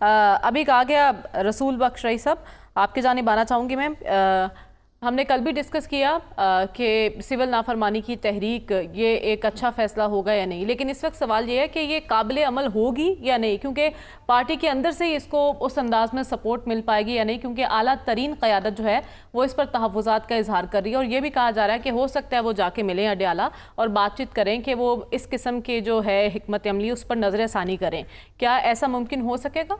अभी कहा गया रसूल बख्श रईस साहब, आपके जानिब आना चाहूँगी मैं। हमने कल भी डिस्कस किया कि सिविल नाफरमानी की तहरीक ये एक अच्छा फ़ैसला होगा या नहीं, लेकिन इस वक्त सवाल ये है कि ये काबिल अमल होगी या नहीं, क्योंकि पार्टी के अंदर से ही इसको उस अंदाज में सपोर्ट मिल पाएगी या नहीं, क्योंकि आला तरीन क़यादत जो है वो इस पर तहफ़्फ़ुज़ात का इजहार कर रही है। और ये भी कहा जा रहा है कि हो सकता है वो जाके मिलें अडयाला और बातचीत करें कि वो इस किस्म के जो है हिकमत अमली उस पर नज़र सानी करें। क्या ऐसा मुमकिन हो सकेगा?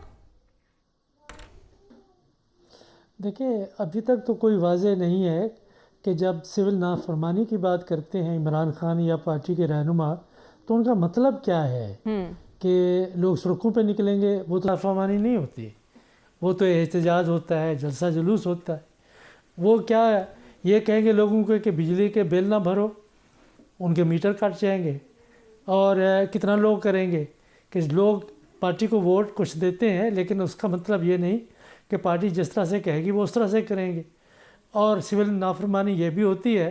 देखिए, अभी तक तो कोई वाज़ेह नहीं है कि जब सिविल नाफरमानी की बात करते हैं इमरान खान या पार्टी के रहनुमा, तो उनका मतलब क्या है कि लोग सड़कों पे निकलेंगे। वो तो नाफरमानी नहीं होती, वो तो एहतजाज होता है, जलसा जुलूस होता है। वो क्या ये कहेंगे लोगों को कि बिजली के बिल ना भरो, उनके मीटर कट जाएंगे। और कितना लोग करेंगे कि लोग पार्टी को वोट कुछ देते हैं, लेकिन उसका मतलब ये नहीं कि पार्टी जिस तरह से कहेगी वो उस तरह से करेंगे। और सिविल नाफरमानी ये भी होती है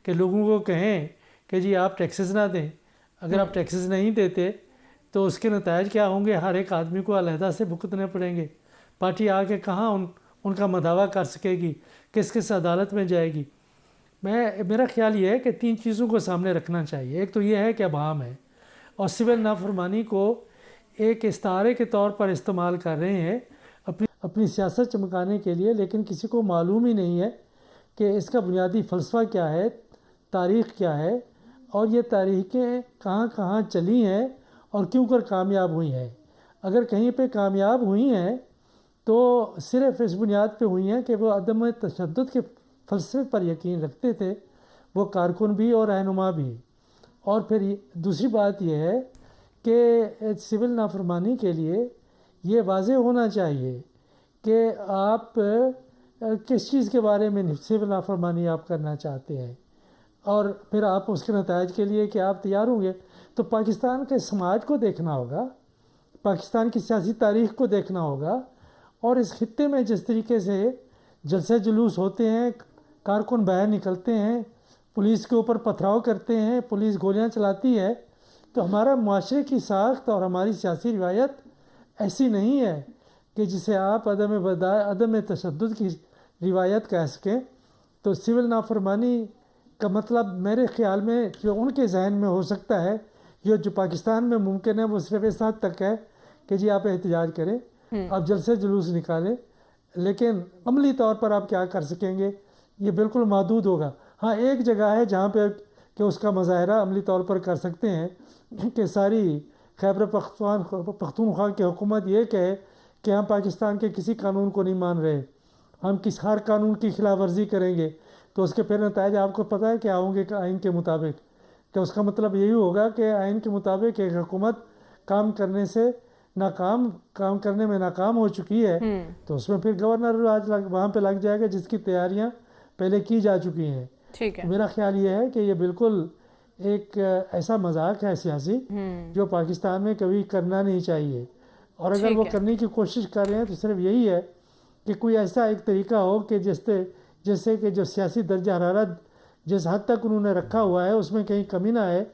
कि लोगों को कहें कि जी आप टैक्सेस ना दें। अगर आप टैक्सेस नहीं देते तो उसके नतायज क्या होंगे, हर एक आदमी को अलहदा से भुगतने पड़ेंगे। पार्टी आके कहाँ उनका मदावा कर सकेगी, किस किस अदालत में जाएगी। मेरा ख्याल ये है कि तीन चीज़ों को सामने रखना चाहिए। एक तो ये है कि अवाम है और सिविल नाफरमानी को एक इस्तारे के तौर पर इस्तेमाल कर रहे हैं अपनी सियासत चमकाने के लिए, लेकिन किसी को मालूम ही नहीं है कि इसका बुनियादी फ़लसफ़ा क्या है, तारीख़ क्या है, और ये तारीखें कहाँ कहाँ चली हैं और क्यों कर कामयाब हुई हैं। अगर कहीं पे कामयाब हुई हैं तो सिर्फ़ इस बुनियाद पे हुई हैं कि वो अदम तशद्दुद के फ़लसफ़े पर यकीन रखते थे, वो कारकुन भी और रहनुमा भी। और फिर दूसरी बात यह है कि सिविल नाफरमानी के लिए ये वाज़ेह होना चाहिए कि आप किस चीज़ के बारे में सिविल नाफरमानी आप करना चाहते हैं, और फिर आप उसके नतायज के लिए कि आप तैयार होंगे। तो पाकिस्तान के समाज को देखना होगा, पाकिस्तान की सियासी तारीख़ को देखना होगा, और इस खित्ते में जिस तरीके से जलसे जुलूस होते हैं, कारकुन बाहर निकलते हैं, पुलिस के ऊपर पथराव करते हैं, पुलिस गोलियां चलाती है, तो हमारा माशरे की साख्त और हमारी सियासी रिवायत ऐसी नहीं है कि जिसे आप अदम तशद्दुद की रिवायत कह सकें। तो सिविल नाफरमानी का मतलब मेरे ख़्याल में जो उनके जहन में हो सकता है, ये जो पाकिस्तान में मुमकिन है, वो सिर्फ इस हद तक है कि जी आप एहतजाज करें, आप जलसे जुलूस निकालें, लेकिन अमली तौर पर आप क्या कर सकेंगे ये बिल्कुल महदूद होगा। हाँ, एक जगह है जहाँ पे कि उसका मुजाहरा अमली तौर पर कर सकते हैं कि सारी खैबर पख्तूनख्वा की हुकूमत ये कहे कि हम पाकिस्तान के किसी कानून को नहीं मान रहे, हम हर कानून की खिलाफ वर्जी करेंगे। तो उसके फिर नतायज आपको पता है क्या होंगे आइन के मुताबिक, कि उसका मतलब यही होगा कि आइन के मुताबिक एक हुकूमत काम करने में नाकाम हो चुकी है, तो उसमें फिर गवर्नर आज वहाँ पे लग जाएगा जिसकी तैयारियाँ पहले की जा चुकी हैं। ठीक है। तो मेरा ख्याल ये है कि ये बिल्कुल एक ऐसा मजाक है सियासी जो पाकिस्तान में कभी करना नहीं चाहिए। और अगर वो करने की कोशिश कर रहे हैं तो सिर्फ यही है कि कोई ऐसा एक तरीका हो कि जिससे कि जो सियासी दर्जा हरारत जिस हद तक उन्होंने रखा हुआ है उसमें कहीं कमी ना आए,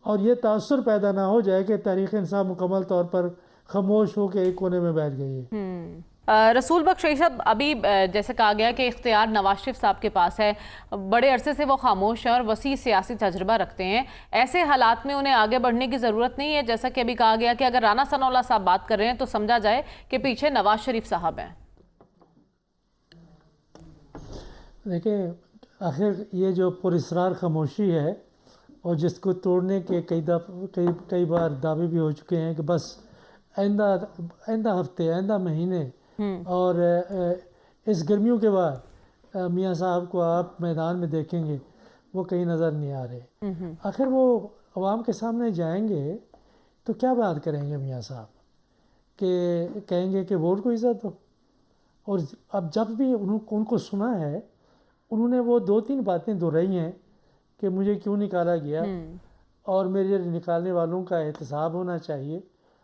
और ये तासुर पैदा ना हो जाए कि तारीख़ इंसान मुकम्मल तौर पर खामोश हो के एक कोने में बैठ गई है। रसूल बख्श रईस साहब, अभी जैसे कहा गया कि इख्तियार नवाज शरीफ साहब के पास है, बड़े अरसे से वो खामोश हैं और वसी सियासी तजर्बा रखते हैं। ऐसे हालात में उन्हें आगे बढ़ने की ज़रूरत नहीं है, जैसा कि अभी कहा गया कि अगर राना सनाउल्लाह साहब बात कर रहे हैं तो समझा जाए कि पीछे नवाज शरीफ साहब हैं। देखिए, आखिर ये जो पुरस्रार खामोशी है और जिसको तोड़ने के कई बार दावे भी हो चुके हैं कि बस आइंदा हफ्ते, आइंदा महीने और इस गर्मियों के बाद मियाँ साहब को आप मैदान में देखेंगे, वो कहीं नज़र नहीं आ रहे। आखिर वो अवाम के सामने जाएंगे तो क्या बात करेंगे मियाँ साहब, कि कहेंगे कि वोट को इज़्ज़त दो। और अब जब भी उनको सुना है, उन्होंने वो 2-3 बातें दोहराई हैं कि मुझे क्यों निकाला गया और मेरे निकालने वालों का एहतसाब होना चाहिए,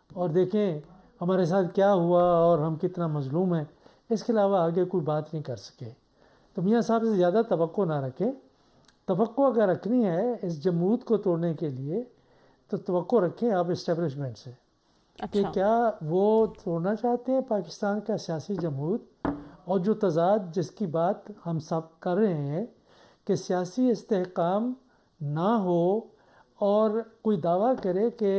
और देखें हमारे साथ क्या हुआ और हम कितना मजलूम हैं। इसके अलावा आगे कोई बात नहीं कर सके। तो मियाँ साहब से ज़्यादा तवक्को ना रखें। तवक्को अगर रखनी है इस जमूत को तोड़ने के लिए तो तवक्को रखें आप इस्टेब्लिशमेंट से। کہ کیا وہ توڑنا چاہتے ہیں پاکستان کا سیاسی جمہور، اور جو تضاد جس کی بات ہم سب کر رہے ہیں کہ سیاسی استحکام نہ ہو اور کوئی دعویٰ کرے کہ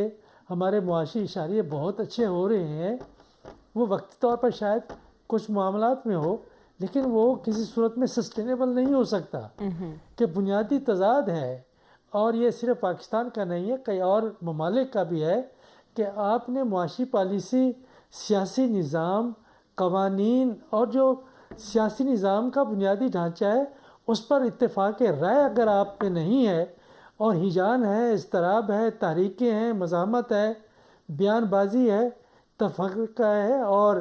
ہمارے معاشی اشاریے بہت اچھے ہو رہے ہیں، وہ وقتی طور پر شاید کچھ معاملات میں ہو لیکن وہ کسی صورت میں سسٹینیبل نہیں ہو سکتا، کہ بنیادی تضاد ہے. اور یہ صرف پاکستان کا نہیں ہے، کئی اور ممالک کا بھی ہے کہ آپ نے معاشی پالیسی، سیاسی نظام، قوانین اور جو سیاسی نظام کا بنیادی ڈھانچہ ہے اس پر اتفاق رائے اگر آپ پہ نہیں ہے، اور ہیجان ہے، اضطراب ہے، تحریکیں ہیں، مزاحمت ہے، بیان بازی ہے، تفرقہ ہے اور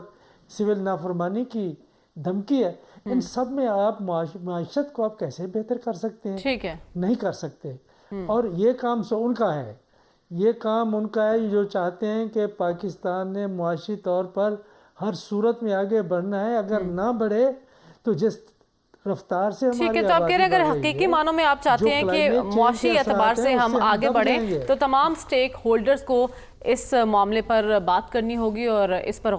سول نافرمانی کی دھمکی ہے، ان سب میں آپ معیشت کو آپ کیسے بہتر کر سکتے ہیں؟ ٹھیک ہے، نہیں کر سکتے. اور یہ کام ان کا ہے، یہ کام ان کا ہے جو چاہتے ہیں کہ پاکستان نے معاشی طور پر ہر صورت میں آگے بڑھنا ہے، اگر نہ بڑھے تو جس رفتار سے ٹھیک ہے. ہماری تو آپ کہہ رہے ہیں آبادی اگر بڑھ رہی حقیقی ہے، معنوں میں آپ چاہتے ہیں کہ معاشی اعتبار سے ہم آگے بڑھیں تو تمام سٹیک ہولڈرز کو اس معاملے پر بات کرنی ہوگی اور اس پر